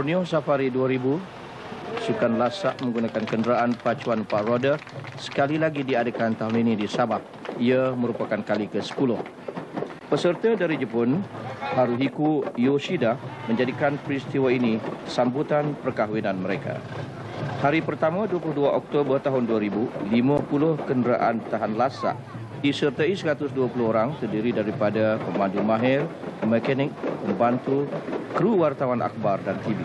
Borneo Safari 2000, sukan lasak menggunakan kenderaan pacuan 4 roda sekali lagi diadakan tahun ini di Sabah. Ia merupakan kali ke-10. Peserta dari Jepun, Haruhiko Yoshida, menjadikan peristiwa ini sambutan perkahwinan mereka. Hari pertama 22 Oktober tahun 2000, 50 kenderaan tahan lasak disertai 120 orang terdiri daripada pemandu mahir, mekanik, pembantu, kru wartawan akhbar dan TV.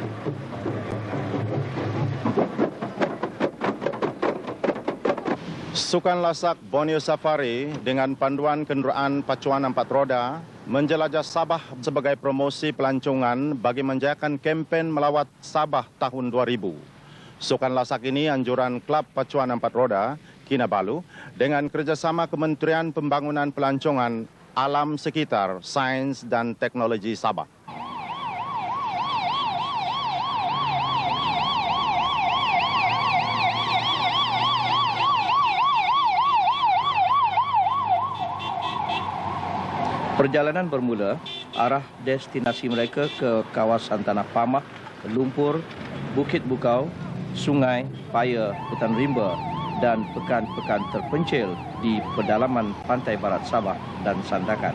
Sukan lasak Borneo Safari dengan panduan kenderaan pacuan 4 roda menjelajah Sabah sebagai promosi pelancongan bagi menjayakan kempen melawat Sabah tahun 2000. Sukan lasak ini anjuran Klub Pacuan 4 Roda Kinabalu dengan kerjasama Kementerian Pembangunan Pelancongan, Alam Sekitar, Sains dan Teknologi Sabah. Perjalanan bermula, arah destinasi mereka ke kawasan Tanah Pamah, Lumpur, Bukit Bukau, Sungai, Paya, Hutan Rimba dan pekan-pekan terpencil di pedalaman pantai barat Sabah dan Sandakan.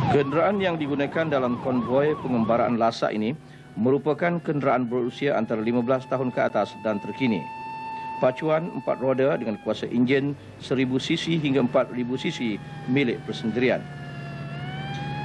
Kenderaan yang digunakan dalam konvoi pengembaraan lasak ini merupakan kenderaan berusia antara 15 tahun ke atas dan terkini. Pacuan 4 roda dengan kuasa enjin 1000 cc hingga 4000 cc milik persendirian.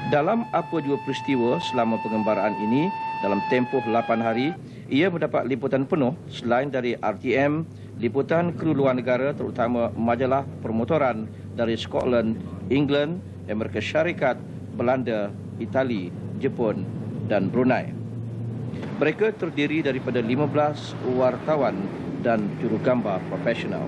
Dalam apa jua peristiwa selama pengembaraan ini, dalam tempoh 8 hari, ia mendapat liputan penuh selain dari RTM, liputan kru luar negara terutama majalah permotoran dari Scotland, England, Amerika Syarikat, Belanda, Itali, Jepun dan Brunei. Mereka terdiri daripada 15 wartawan dan jurugambar profesional.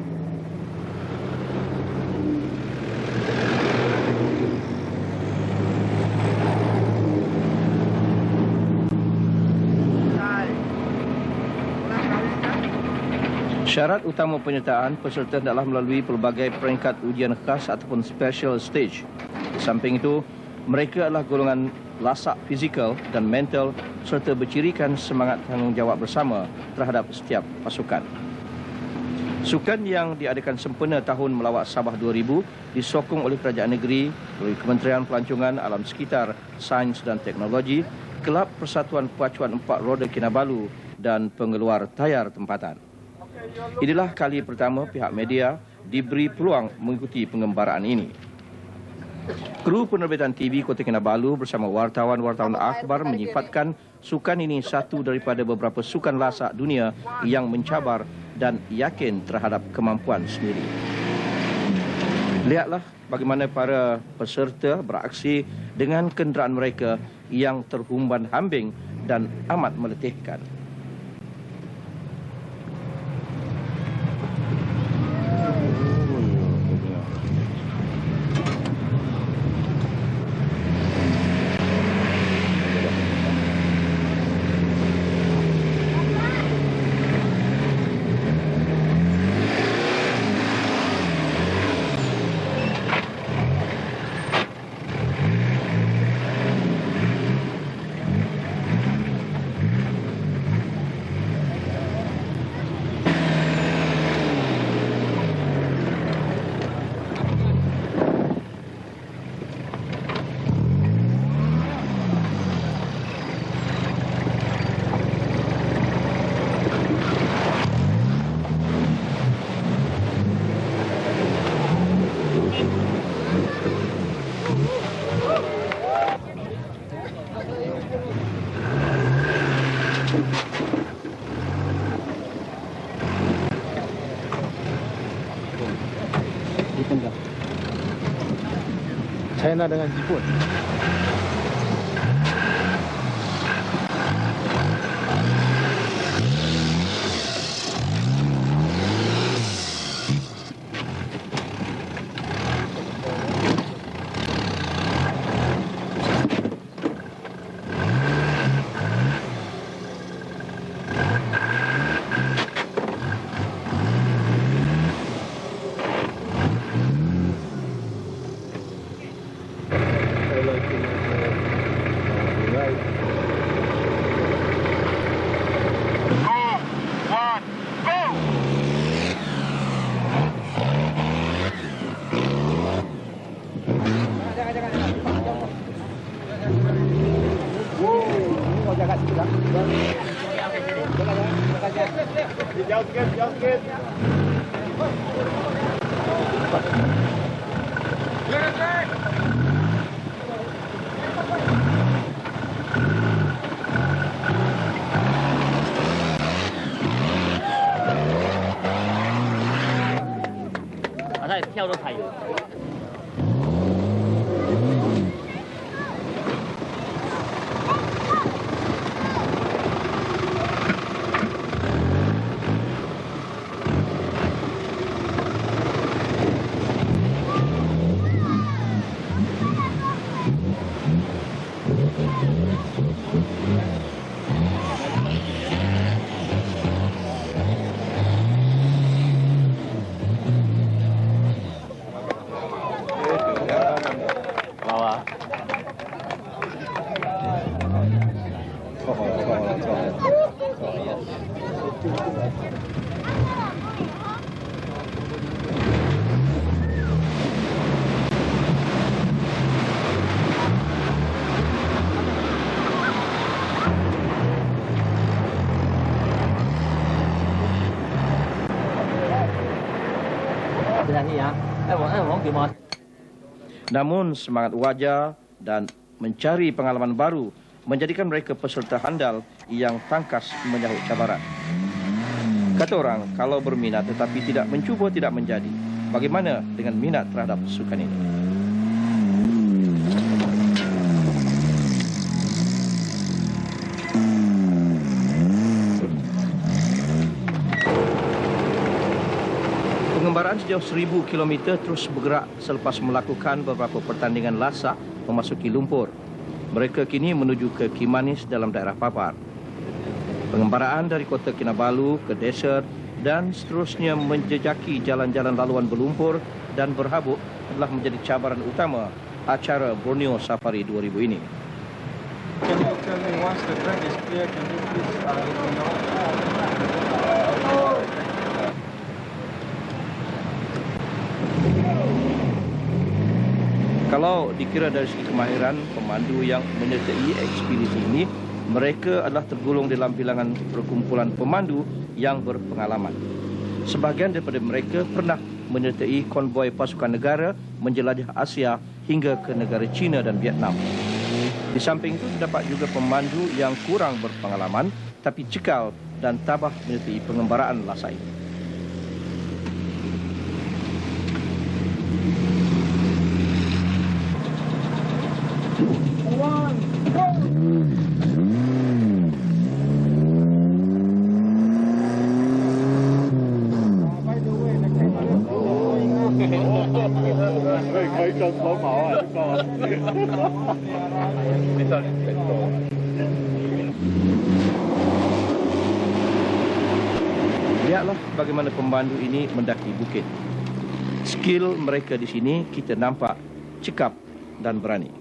Syarat utama penyertaan peserta adalah melalui pelbagai peringkat ujian khas ataupun special stage. Di samping itu, mereka adalah golongan lasak fizikal dan mental serta bercirikan semangat tanggungjawab bersama terhadap setiap pasukan. Sukan yang diadakan sempena tahun melawat Sabah 2000 disokong oleh kerajaan negeri, oleh Kementerian Pelancongan, Alam Sekitar, Sains dan Teknologi, Kelab Persatuan Pacuan 4 Roda Kinabalu dan pengeluar tayar tempatan. Inilah kali pertama pihak media diberi peluang mengikuti pengembaraan ini. Kru penerbitan TV Kota Kinabalu bersama wartawan-wartawan akhbar menyifatkan sukan ini satu daripada beberapa sukan lasak dunia yang mencabar dan yakin terhadap kemampuan sendiri. Lihatlah bagaimana para peserta beraksi dengan kenderaan mereka yang terhumban hambing dan amat meletihkan. China dengan Jepun. 跳都睇。Namun semangat wajah dan mencari pengalaman baru menjadikan mereka peserta handal yang tangkas menyahut cabaran. Kata orang, kalau berminat tetapi tidak mencuba tidak menjadi. Bagaimana dengan minat terhadap sukan ini? Pengembaraan sejauh 1000 km terus bergerak selepas melakukan beberapa pertandingan lasak memasuki lumpur. Mereka kini menuju ke Kimanis dalam daerah Papar. Pengembaraan dari kota Kinabalu ke Desert dan seterusnya menjejaki jalan-jalan laluan berlumpur dan berhabuk adalah menjadi cabaran utama acara Borneo Safari 2000 ini. Can you tell me once the track is clear, can you please let me know? Kalau dikira dari segi kemahiran pemandu yang menyertai ekspedisi ini, mereka adalah tergolong dalam bilangan perkumpulan pemandu yang berpengalaman. Sebahagian daripada mereka pernah menyertai konvoi pasukan negara menjelajah Asia hingga ke negara China dan Vietnam. Di samping itu terdapat juga pemandu yang kurang berpengalaman tapi cekal dan tabah menyertai pengembaraan lasak ini. Lihatlah bagaimana pemandu ini mendaki bukit. Skill mereka di sini kita nampak cekap dan berani.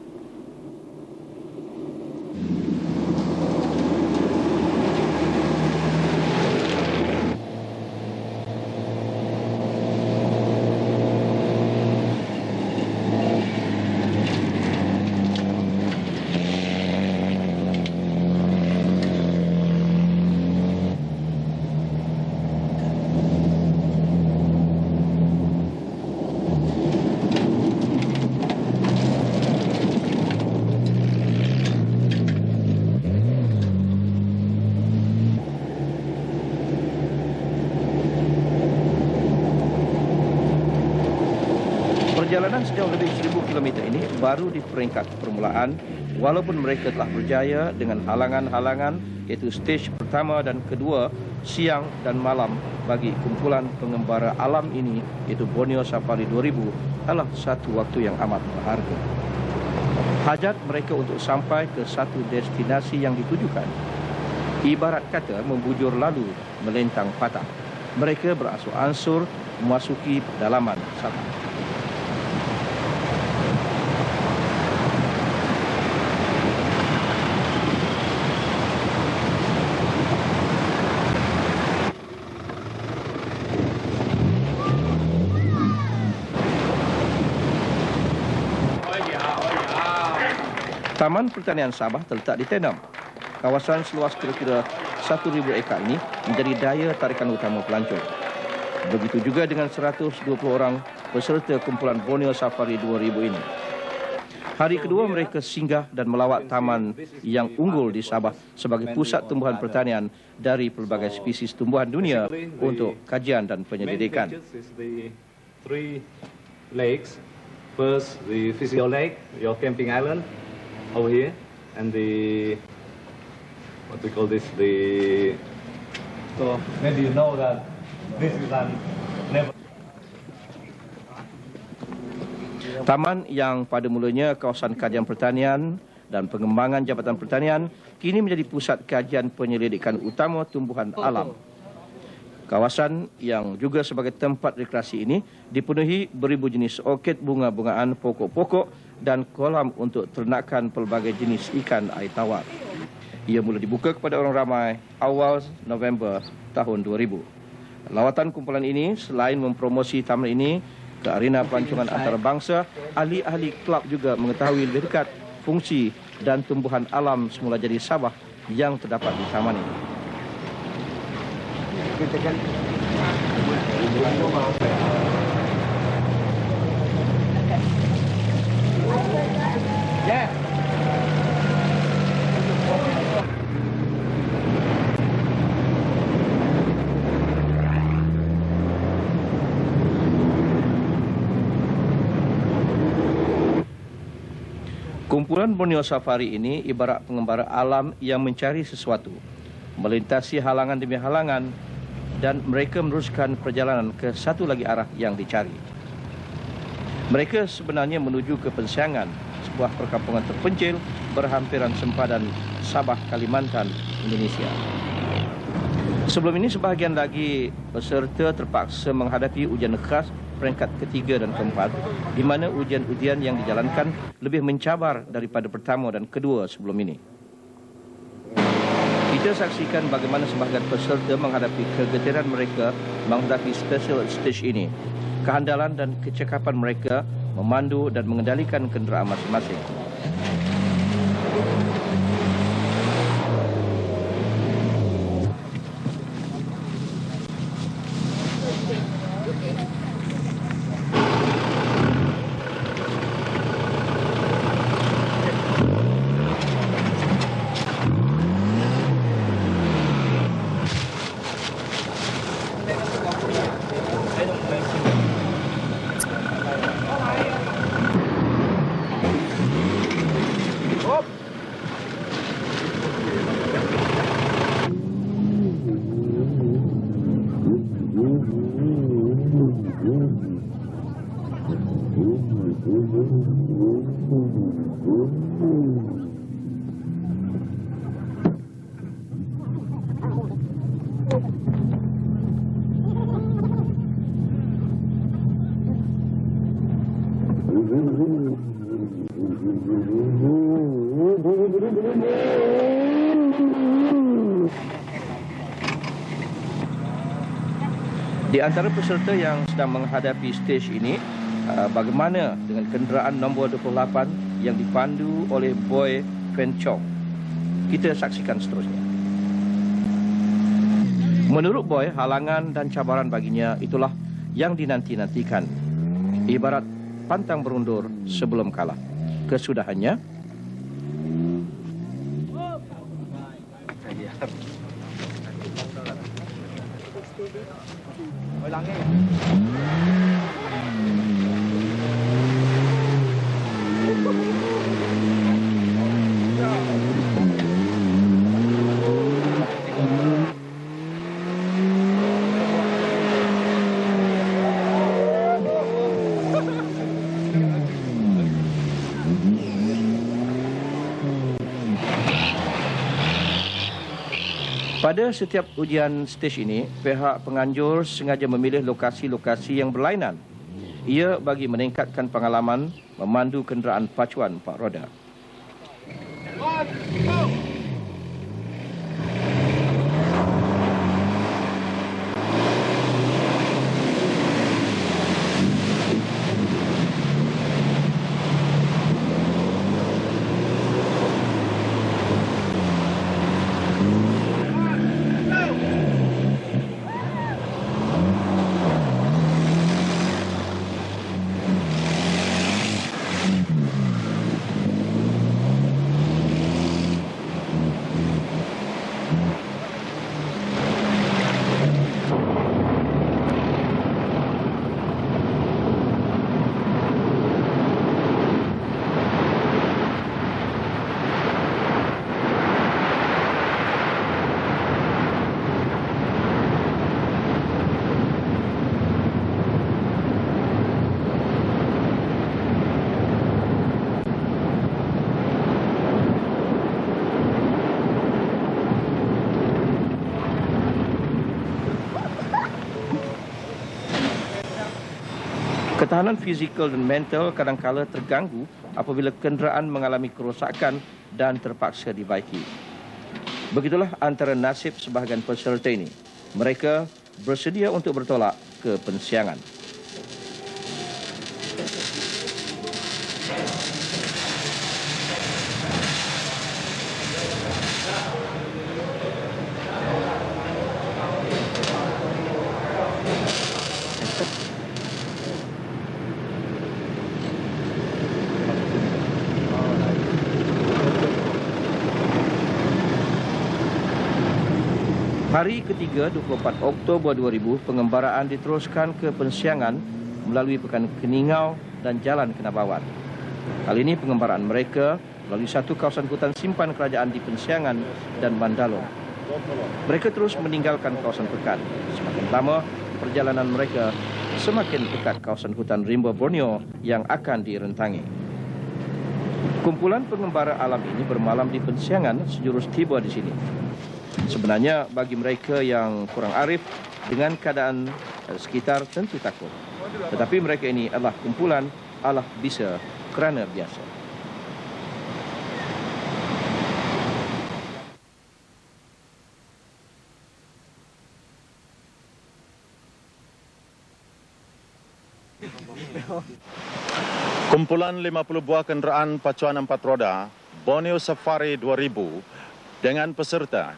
Perjalanan sejauh lebih 1000 km ini baru di peringkat permulaan, walaupun mereka telah berjaya dengan halangan-halangan, iaitu stage pertama dan kedua, siang dan malam bagi kumpulan pengembara alam ini, iaitu Borneo Safari 2000, adalah satu waktu yang amat berharga. Hajat mereka untuk sampai ke satu destinasi yang ditujukan, ibarat kata membujur lalu melintang patah. Mereka beransur-ansur memasuki pedalaman Sabah. Taman Pertanian Sabah terletak di Tenam. kawasan seluas kira-kira 1,000 ekar ini menjadi daya tarikan utama pelancong. Begitu juga dengan 120 orang peserta kumpulan Borneo Safari 2000 ini. Hari kedua mereka singgah dan melawat taman yang unggul di Sabah sebagai pusat tumbuhan pertanian dari pelbagai spesies tumbuhan dunia untuk kajian dan penyelidikan. Three lakes. First, the physical lake, your camping island over here, and the what we call this so maybe you know that this is an never. Taman yang pada mulanya kawasan kajian pertanian dan pengembangan Jabatan Pertanian kini menjadi pusat kajian penyelidikan utama tumbuhan alam. Kawasan yang juga sebagai tempat rekreasi ini dipenuhi beribu jenis orkid, bunga-bungaan, pokok-pokok dan kolam untuk ternakan pelbagai jenis ikan air tawar. Ia mula dibuka kepada orang ramai awal November tahun 2000. Lawatan kumpulan ini selain mempromosi taman ini ke arena pelancongan antarabangsa, ahli-ahli kelab juga mengetahui lebih dekat fungsi dan tumbuhan alam semula jadi Sabah yang terdapat di taman ini. Kumpulan Borneo Safari ini ibarat pengembara alam yang mencari sesuatu, melintasi halangan demi halangan, dan mereka meneruskan perjalanan ke satu lagi arah yang dicari. Mereka sebenarnya menuju ke Pensiangan, sebuah perkampungan terpencil berhampiran sempadan Sabah, Kalimantan, Indonesia. Sebelum ini sebahagian lagi peserta terpaksa menghadapi ujian khas peringkat ketiga dan keempat, di mana ujian-ujian yang dijalankan lebih mencabar daripada pertama dan kedua sebelum ini. Kita saksikan bagaimana sebahagian peserta menghadapi kegetiran mereka menghadapi special stage ini, kehandalan dan kecekapan mereka memandu dan mengendalikan kenderaan masing-masing. Di antara peserta yang sedang menghadapi stage ini, bagaimana dengan kenderaan nombor 28 yang dipandu oleh Boy Fen Chong? Kita saksikan seterusnya. Menurut Boy, halangan dan cabaran baginya itulah yang dinanti-nantikan. Ibarat pantang berundur sebelum kalah. Kesudahannya, pada setiap ujian stage ini, pihak penganjur sengaja memilih lokasi-lokasi yang berlainan. Ia bagi meningkatkan pengalaman memandu kenderaan pacuan 4 roda. Ketahanan fizikal dan mental kadangkala terganggu apabila kenderaan mengalami kerosakan dan terpaksa dibaiki. Begitulah antara nasib sebahagian peserta ini. Mereka bersedia untuk bertolak ke pensiangan. Hari ketiga 24 Oktober 2000, pengembaraan diteruskan ke pensiangan melalui Pekan Keningau dan Jalan Kenabawan. Kali ini pengembaraan mereka melalui satu kawasan hutan simpan kerajaan di Pensiangan dan Mandalung. Mereka terus meninggalkan kawasan pekan. Semakin lama perjalanan mereka, semakin dekat kawasan hutan rimba Borneo yang akan direntangi. Kumpulan pengembara alam ini bermalam di Pensiangan sejurus tiba di sini. Sebenarnya bagi mereka yang kurang arif dengan keadaan sekitar tentu takut. Tetapi mereka ini adalah kumpulan Allah bisa kerana biasa. Kumpulan 50 buah kenderaan pacuan 4 roda Borneo Safari 2000 dengan peserta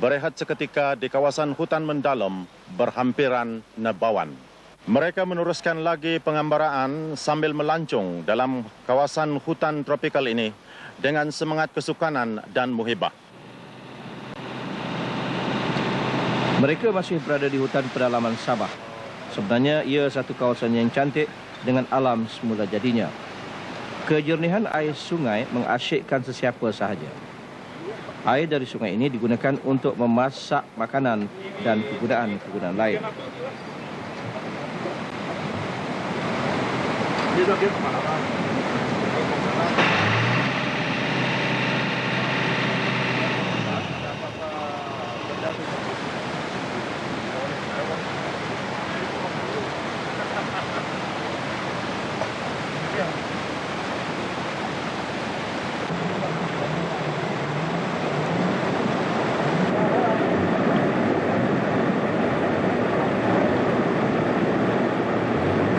berehat seketika di kawasan hutan mendalam berhampiran Nabawan. Mereka meneruskan lagi pengembaraan sambil melancong dalam kawasan hutan tropikal ini dengan semangat kesukanan dan muhibah. Mereka masih berada di hutan pedalaman Sabah. Sebenarnya ia satu kawasan yang cantik dengan alam semula jadinya. Kejernihan air sungai mengasyikkan sesiapa sahaja. Air dari sungai ini digunakan untuk memasak makanan dan kegunaan-kegunaan lain.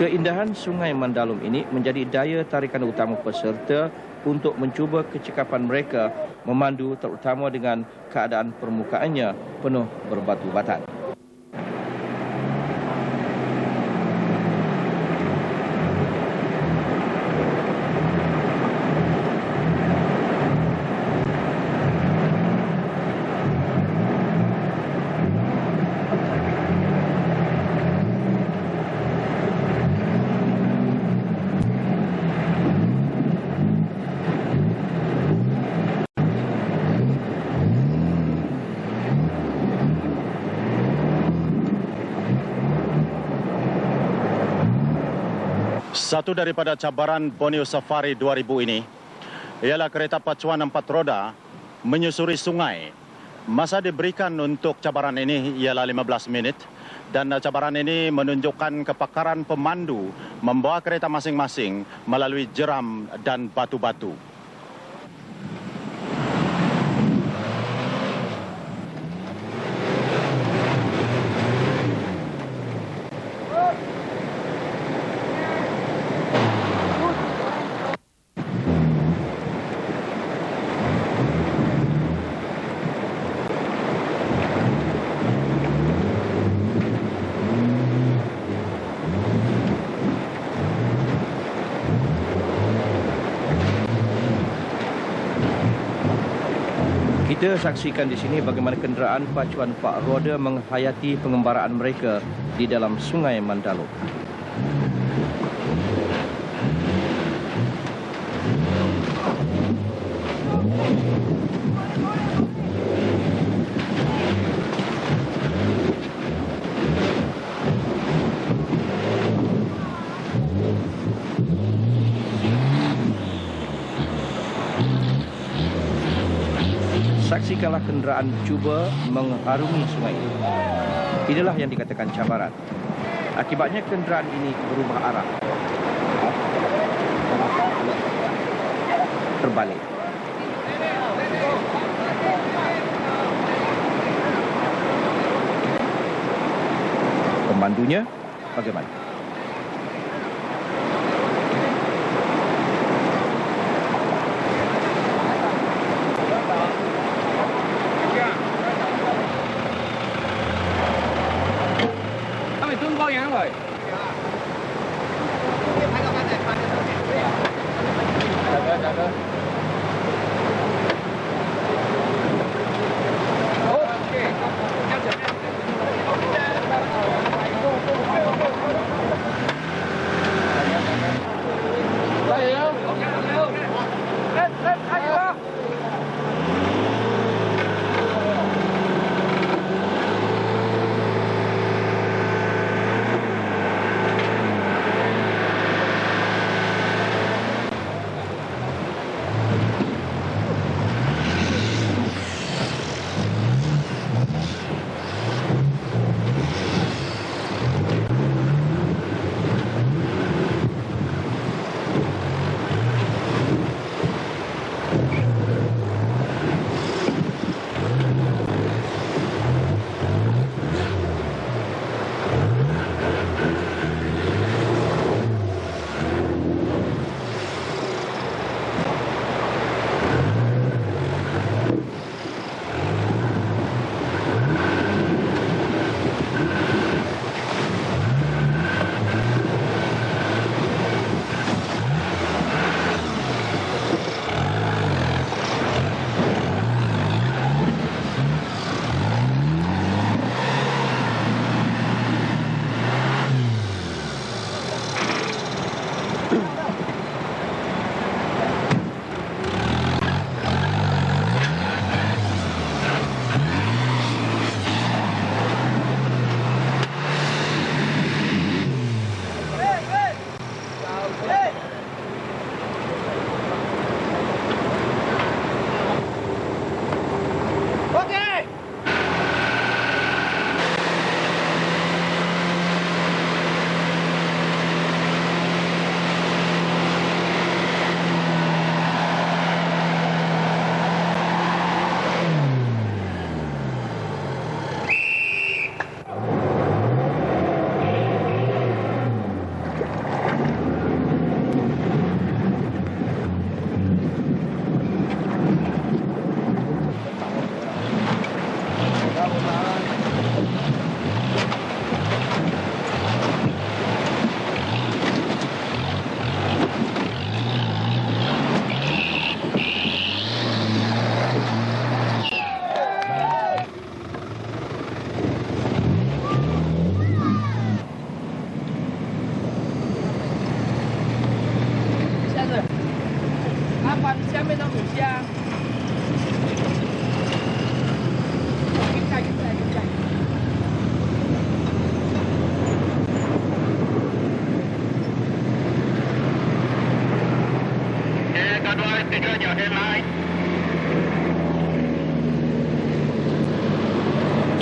Keindahan Sungai Mandalung ini menjadi daya tarikan utama peserta untuk mencuba kecekapan mereka memandu, terutama dengan keadaan permukaannya penuh berbatu batan. Satu daripada cabaran Borneo Safari 2000 ini ialah kereta pacuan 4 roda menyusuri sungai. Masa diberikan untuk cabaran ini ialah 15 minit dan cabaran ini menunjukkan kepakaran pemandu membawa kereta masing-masing melalui jeram dan batu-batu. Kita saksikan di sini bagaimana kenderaan pacuan 4 roda menghayati pengembaraan mereka di dalam Sungai Mandalung. Saksikanlah kenderaan cuba mengharungi sungai ini. Inilah yang dikatakan cabaran. Akibatnya kenderaan ini berubah arah. berbalik. Pemandunya bagaimana? Kami tuân bao nhiêu rồi?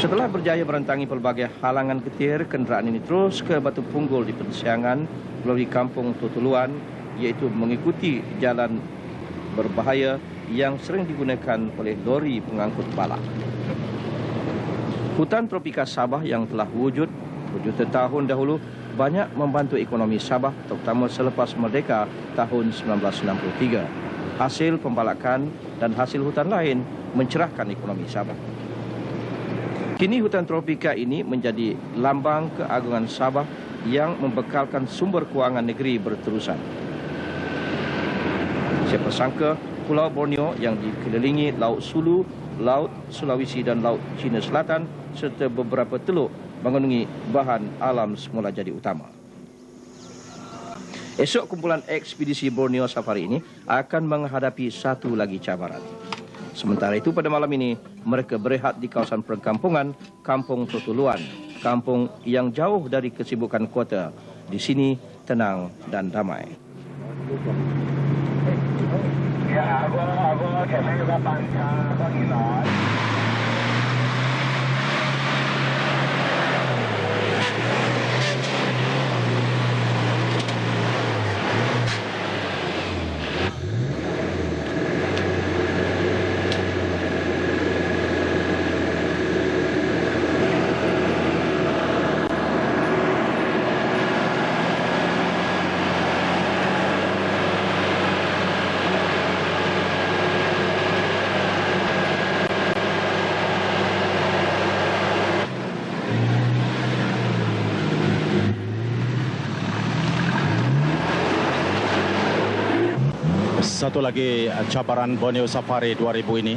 Setelah berjaya merentangi pelbagai halangan getir, kenderaan ini terus ke Batu Punggul di Persiangan melalui Kampung Tutuluan, iaitu mengikuti jalan berbahaya yang sering digunakan oleh lori pengangkut balak. Hutan tropika Sabah yang telah wujud berjuta tahun dahulu banyak membantu ekonomi Sabah, terutama selepas merdeka tahun 1963. Hasil pembalakan dan hasil hutan lain mencerahkan ekonomi Sabah. Kini hutan tropika ini menjadi lambang keagungan Sabah yang membekalkan sumber kewangan negeri berterusan. Siapa sangka Pulau Borneo yang dikelilingi Laut Sulu, Laut Sulawesi dan Laut Cina Selatan serta beberapa teluk mengandungi bahan alam semula jadi utama. Esok kumpulan ekspedisi Borneo Safari ini akan menghadapi satu lagi cabaran. Sementara itu pada malam ini mereka berehat di kawasan perkampungan Kampung Tutuluan, kampung yang jauh dari kesibukan kota. Di sini tenang dan damai. Satu lagi cabaran Borneo Safari 2000 ini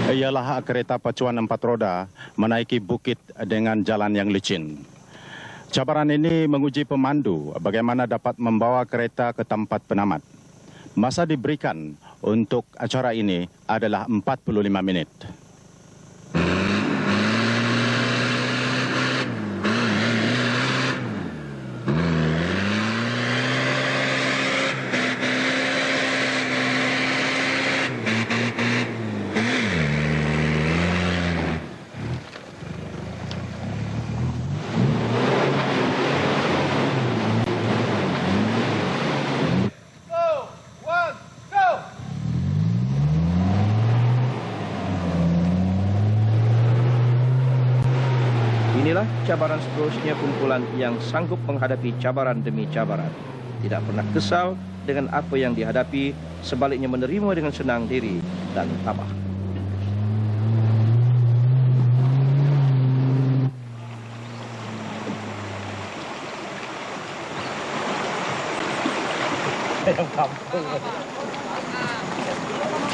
ialah kereta pacuan 4 roda menaiki bukit dengan jalan yang licin. Cabaran ini menguji pemandu bagaimana dapat membawa kereta ke tempat penamat. Masa diberikan untuk acara ini adalah 45 minit. Inilah cabaran seterusnya kumpulan yang sanggup menghadapi cabaran demi cabaran. Tidak pernah kesal dengan apa yang dihadapi, sebaliknya menerima dengan senang diri dan tabah.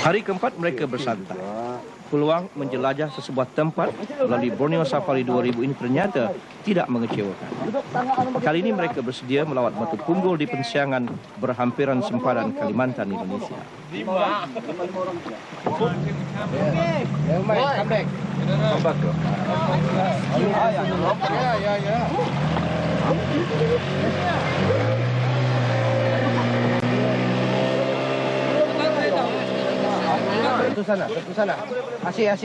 Hari keempat mereka bersantai. Peluang menjelajah sesebuah tempat melalui Borneo Safari 2000 ini ternyata tidak mengecewakan. Kali ini mereka bersedia melawat Batu Punggul di pensiangan berhampiran sempadan Kalimantan, Indonesia. Tentu sana. Asik.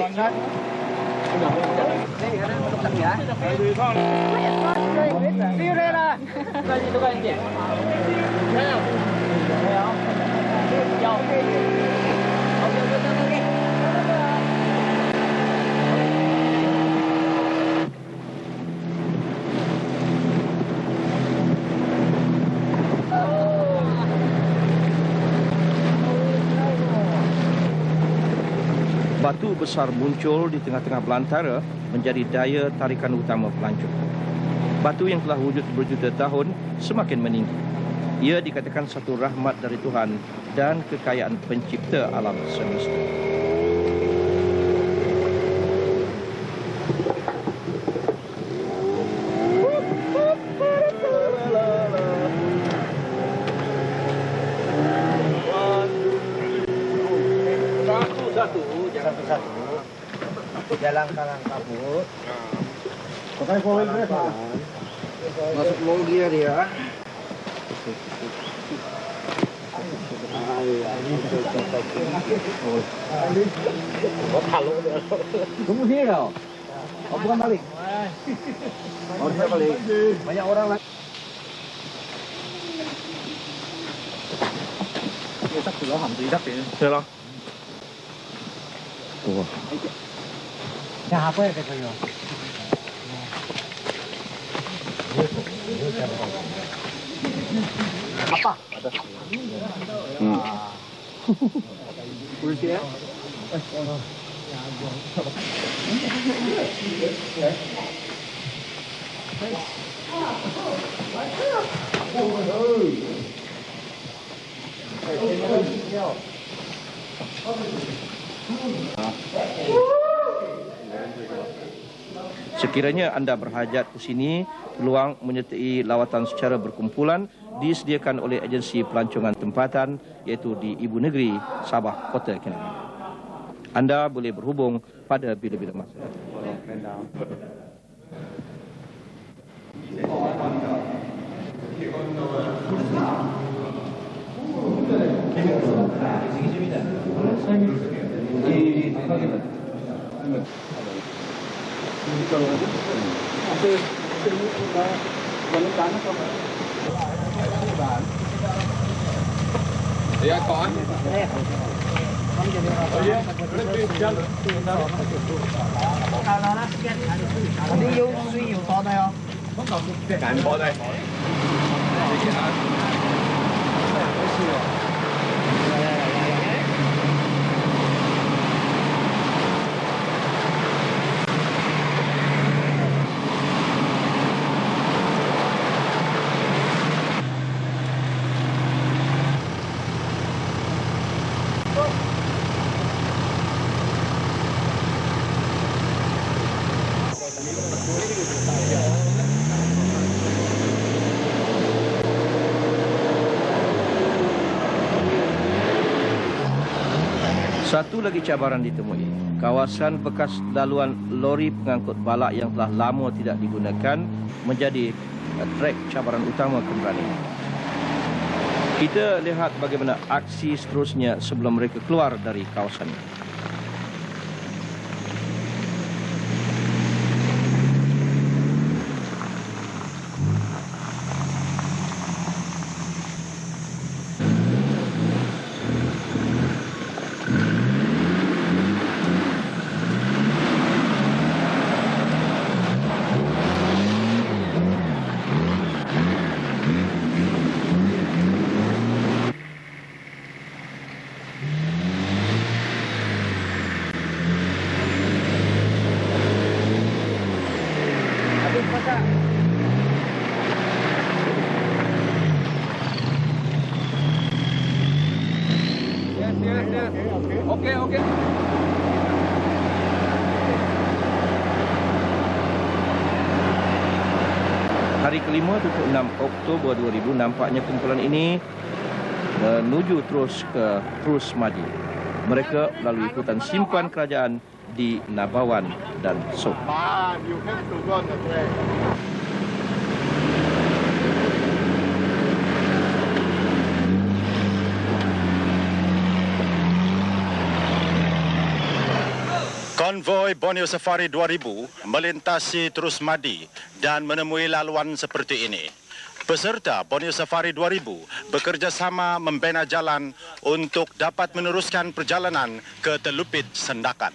Batu besar muncul di tengah-tengah belantara menjadi daya tarikan utama pelancong. Batu yang telah wujud berjuta tahun semakin meninggi. Ia dikatakan satu rahmat dari Tuhan dan kekayaan pencipta alam semesta. Jalan kanan kabut. Pakai foil press. Masuk low gear ya. Tunggu sini kau. Oh, bukan balik. Oh, dia balik. Banyak orang lagi. Ya, apa ya katanya? Apa? Polisi ya? Sekiranya anda berhajat ke sini, peluang menyertai lawatan secara berkumpulan disediakan oleh agensi pelancongan tempatan iaitu di Ibu Negeri Sabah, Kota Kinabalu. Anda boleh berhubung pada bila-bila masa. Dạ có. Đi vô suy nhiều to đây không? Cạnh bộ đây. Satu lagi cabaran ditemui. Kawasan bekas laluan lori pengangkut balak yang telah lama tidak digunakan menjadi trek cabaran utama kenderaan ini. Kita lihat bagaimana aksi seterusnya sebelum mereka keluar dari kawasan ini. Okey. Hari kelima 26 Oktober 2000 nampaknya kumpulan ini menuju terus ke Terus Madi. Mereka melalui hutan simpan kerajaan di Nabawan dan Sok. Konvoi Borneo Safari 2000 melintasi Terus Madi dan menemui laluan seperti ini. Peserta Borneo Safari 2000 bekerjasama membina jalan untuk dapat meneruskan perjalanan ke Telupit Sendakan.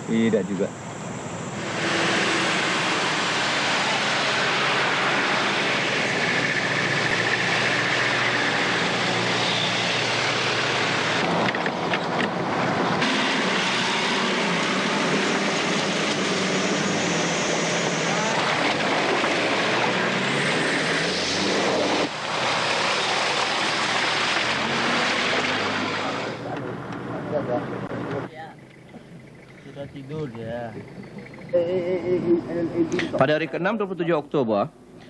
Tidak juga. Pada hari ke-6 27 Oktober,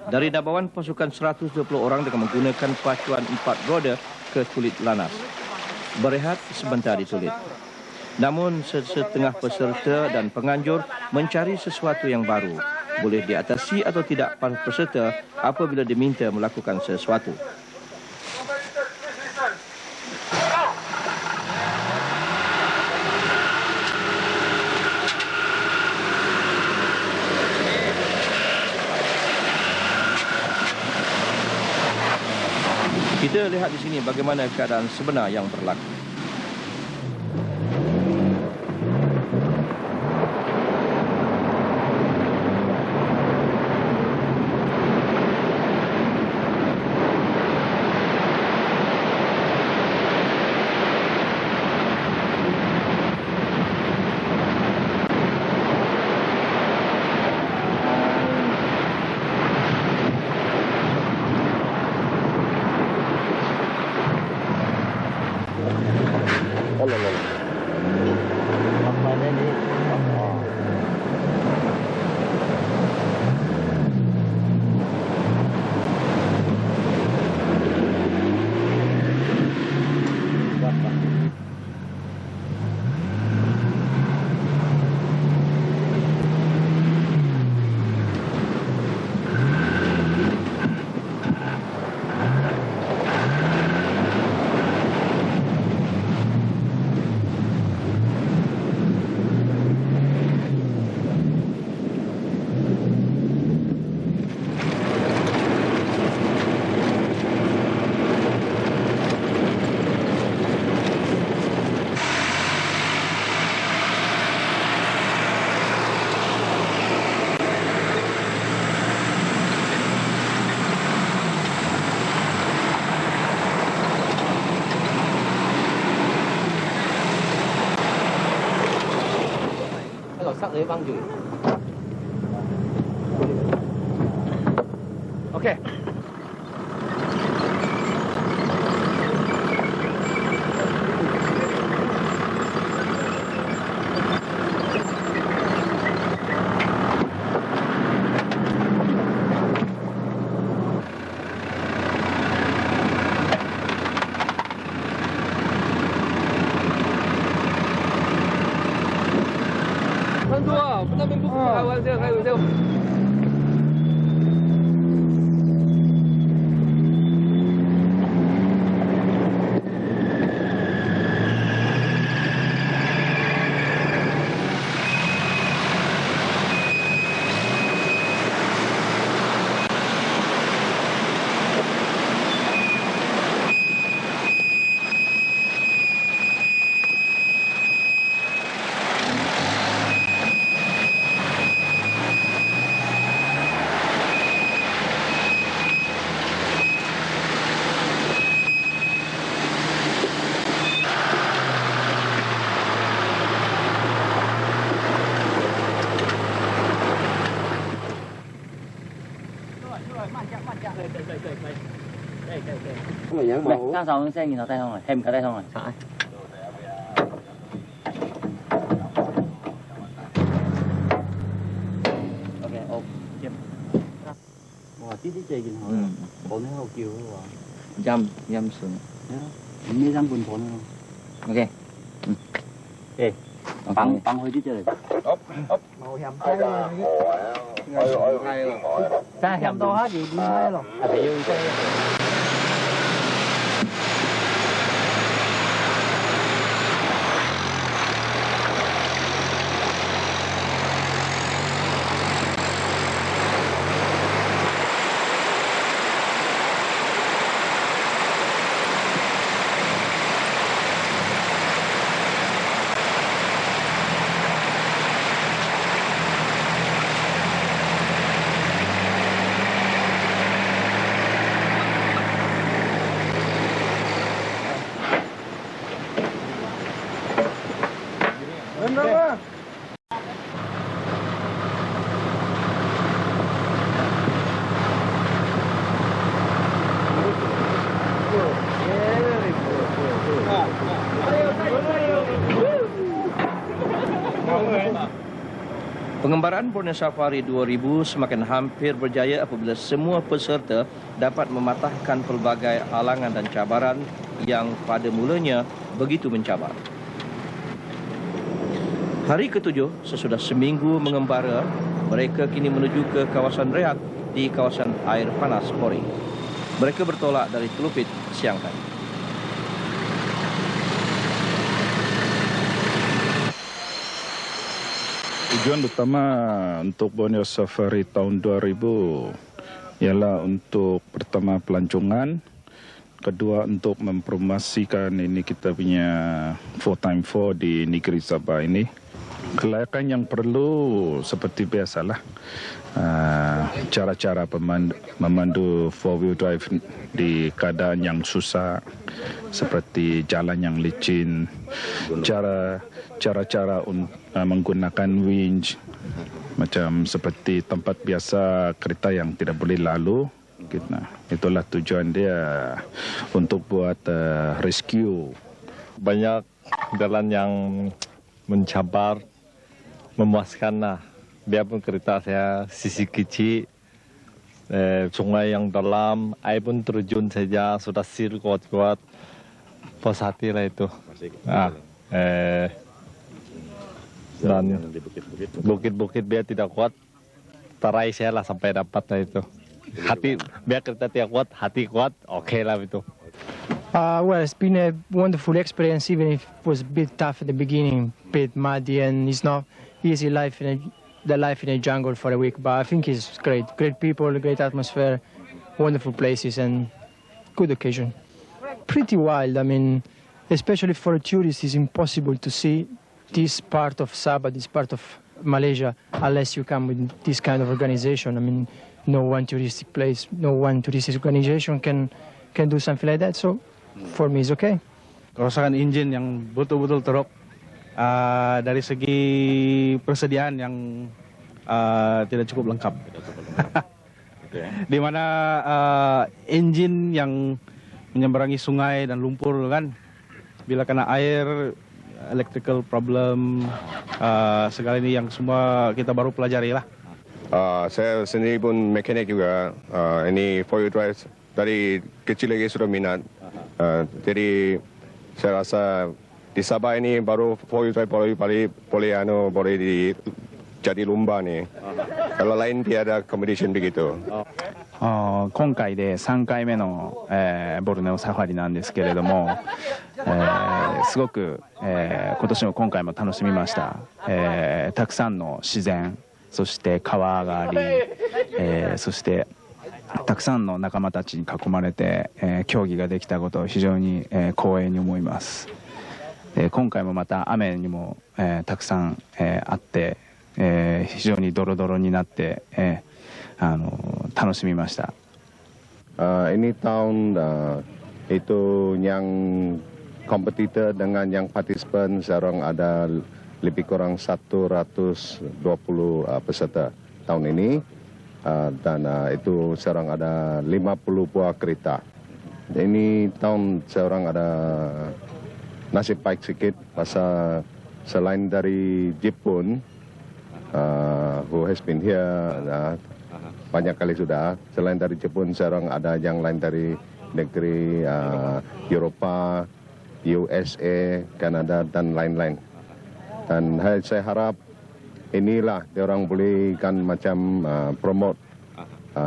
dari Nabawan pasukan 120 orang dengan menggunakan pacuan 4 roda ke Tulit Lanas. Berehat sebentar di Tulit. Namun setengah peserta dan penganjur mencari sesuatu yang baru. Boleh diatasi atau tidak para peserta apabila diminta melakukan sesuatu. Kita lihat di sini bagaimana keadaan sebenar yang berlaku. saya panggil. Oke. Sang sòng xe nhìn nó tay không rồi, thêm cả tay không rồi. Ok, ôm. Wow, tí chơi gì hỏi. Bộ nó hậu kiều quá. Jam sừng. Mấy răng quần phổ nữa không? Ok. Ok. Băng hơi tí chơi. Màu hầm cái Sao hầm to hết gì đi thấy rồi. Phải yêu chơi. Pengembaraan Borneo Safari 2000 semakin hampir berjaya apabila semua peserta dapat mematahkan pelbagai halangan dan cabaran yang pada mulanya begitu mencabar. Hari ke-7 sesudah seminggu mengembara, mereka kini menuju ke kawasan rehat di kawasan air panas Pori. Mereka bertolak dari Telupit siang tadi. Tujuan utama untuk Borneo Safari tahun 2000 ialah untuk pertama pelancongan, kedua untuk mempromosikan ini kita punya 4x4 di negeri Sabah ini. Kelayakan yang perlu seperti biasalah, cara-cara memandu 4-wheel drive di keadaan yang susah, seperti jalan yang licin, cara-cara menggunakan winch, macam seperti tempat biasa kereta yang tidak boleh lalu. Itulah tujuan dia untuk buat rescue. Banyak jalan yang mencabar, memuaskan lah. Biarpun kereta saya sisi kecil, sungai yang dalam, air pun terjun saja, sudah sir kuat-kuat, puas hati lah itu. Dan bukit-bukit biar tidak kuat, tarai saya lah sampai dapat lah itu. Hati, biar kereta tidak kuat, hati kuat, oke lah itu. Well, it's been a wonderful experience, even if it was a bit tough at the beginning, a bit muddy, and it's not easy the life in a jungle for a week. But I think it's great. Great people, great atmosphere, wonderful places, and good occasion. Pretty wild. I mean, especially for a tourist, it's impossible to see this part of Sabah, this part of Malaysia, unless you come with this kind of organization. I mean, no one touristic place, no one touristic organization can do something like that. So, for me, it's okay. Kerusakan engine yang betul-betul teruk dari segi persediaan yang tidak cukup lengkap. Di mana engine yang menyeberangi sungai dan lumpur kan, bila kena air, electrical problem, segala ini yang semua kita baru pelajari lah. Saya sendiri pun mekanik juga. Ini 4-wheel drive dari kecil lagi sudah minat. Jadi saya rasa di Sabah ini baru 4-wheel drive boleh jadi lumba nih. Kalau lain tiada competition begitu. 今回で3回目の、ボルネオサファリなんですけれども、すごく、今年も今回も楽しみました。たくさんの自然、そして川があり、そしてたくさんの仲間たちに囲まれて、競技ができたことを非常に、光栄に思います。今回もまた雨にも、たくさん、あって、非常にドロドロになって、楽しみました。Ini tahun itu yang kompetitor dengan yang partisipan sekarang ada lebih kurang 120 peserta tahun ini, dan itu sekarang ada 50 buah kereta. Ini tahun sekarang ada nasib baik sedikit, pasal selain dari Jepun, who has been here banyak kali sudah, selain dari Jepun sekarang ada yang lain dari negeri Eropa, USA, Kanada dan lain-lain. Dan saya harap inilah diorang bolehkan macam promote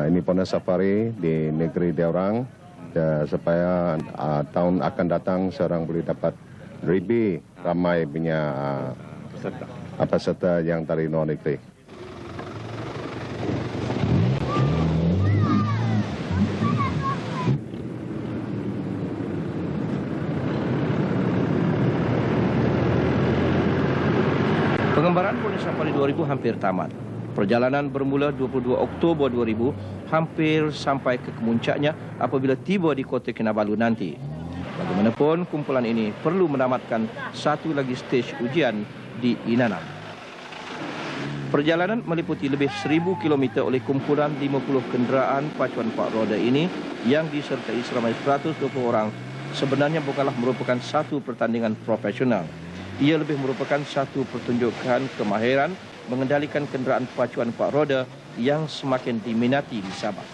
ini Pona Safari di negeri diorang, supaya tahun akan datang seorang boleh dapat lebih ramai punya peserta yang dari luar negeri. Pengembaraan Borneo Safari 2000 hampir tamat. Perjalanan bermula 22 Oktober 2000 hampir sampai ke kemuncaknya apabila tiba di Kota Kinabalu nanti. Bagaimanapun, kumpulan ini perlu menamatkan satu lagi stej ujian di Inanam. Perjalanan meliputi lebih 1000 km oleh kumpulan 50 kenderaan pacuan 4 roda ini yang disertai seramai 120 orang sebenarnya bukanlah merupakan satu pertandingan profesional. Ia lebih merupakan satu pertunjukan kemahiran mengendalikan kenderaan pacuan 4 roda yang semakin diminati di Sabah.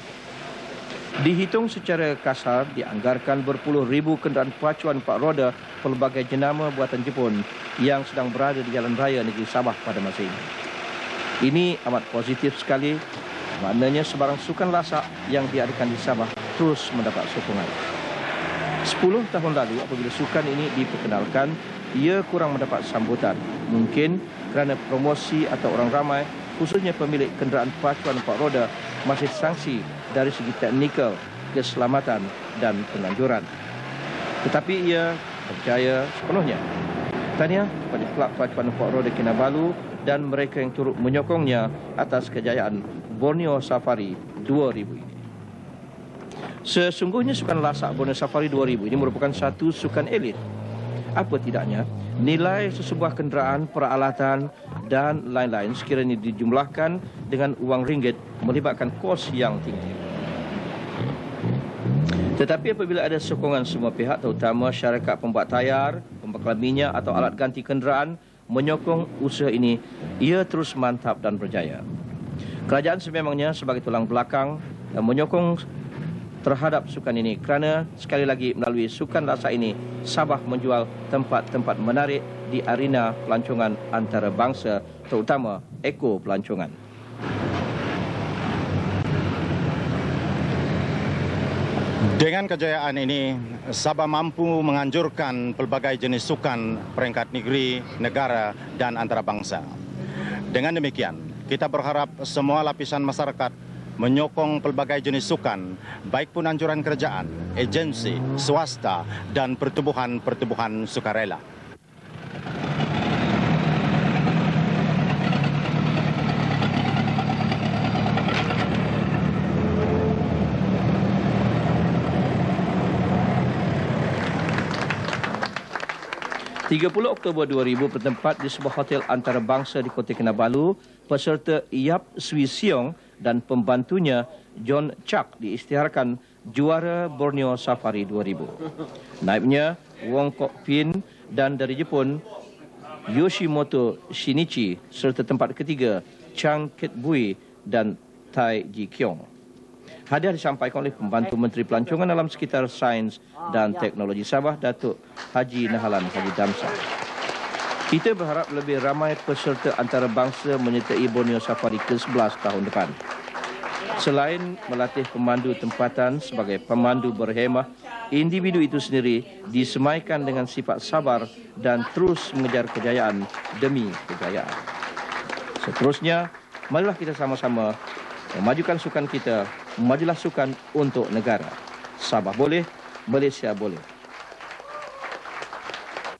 Dihitung secara kasar, dianggarkan berpuluh ribu kenderaan pacuan 4 roda pelbagai jenama buatan Jepun yang sedang berada di jalan raya negeri Sabah pada masa ini. Ini amat positif sekali, maknanya sebarang sukan lasak yang diadakan di Sabah terus mendapat sokongan. 10 tahun lalu apabila sukan ini diperkenalkan, ia kurang mendapat sambutan. Mungkin kerana promosi atau orang ramai, khususnya pemilik kenderaan pacuan 4 roda, masih sangsi dari segi teknikal, keselamatan dan penganjuran. Tetapi ia percaya sepenuhnya. Tahniah kepada Kelab Pacuan 4 Roda Kinabalu dan mereka yang turut menyokongnya atas kejayaan Borneo Safari 2000 ini. Sesungguhnya sukan lasak Borneo Safari 2000 ini merupakan satu sukan elit. Apa tidaknya, nilai sesebuah kenderaan, peralatan dan lain-lain sekiranya dijumlahkan dengan wang ringgit melibatkan kos yang tinggi. Tetapi apabila ada sokongan semua pihak, terutama syarikat pembuat tayar, pembekalan minyak atau alat ganti kenderaan, menyokong usaha ini, ia terus mantap dan berjaya. Kerajaan sememangnya sebagai tulang belakang menyokong terhadap sukan ini kerana sekali lagi melalui sukan lasak ini Sabah menjual tempat-tempat menarik di arena pelancongan antarabangsa, terutama eko pelancongan. Dengan kejayaan ini, Sabah mampu menganjurkan pelbagai jenis sukan peringkat negeri, negara dan antarabangsa. Dengan demikian, kita berharap semua lapisan masyarakat menyokong pelbagai jenis sukan, baik pun anjuran kerajaan, agensi, swasta dan pertubuhan-pertubuhan sukarela. 30 Oktober 2000 bertempat di sebuah hotel antarabangsa di Kota Kinabalu, peserta Yap Swee Siong dan pembantunya John Chak diisytiharkan juara Borneo Safari 2000. Naibnya Wong Kok Pin dan dari Jepun Yoshimoto Shinichi serta tempat ketiga Chang Ket Bui dan Tai Ji Kiong. Hadiah disampaikan oleh Pembantu Menteri Pelancongan Alam Sekitar, Sains dan Teknologi Sabah, Datuk Haji Nahalan Haji Damsah. Kita berharap lebih ramai peserta antarabangsa menyertai Borneo Safari ke-11 tahun depan. Selain melatih pemandu tempatan sebagai pemandu berhemah, individu itu sendiri disemaikan dengan sifat sabar dan terus mengejar kejayaan demi kejayaan. Seterusnya, marilah kita sama-sama memajukan sukan kita, memajulah sukan untuk negara. Sabah boleh, Malaysia boleh.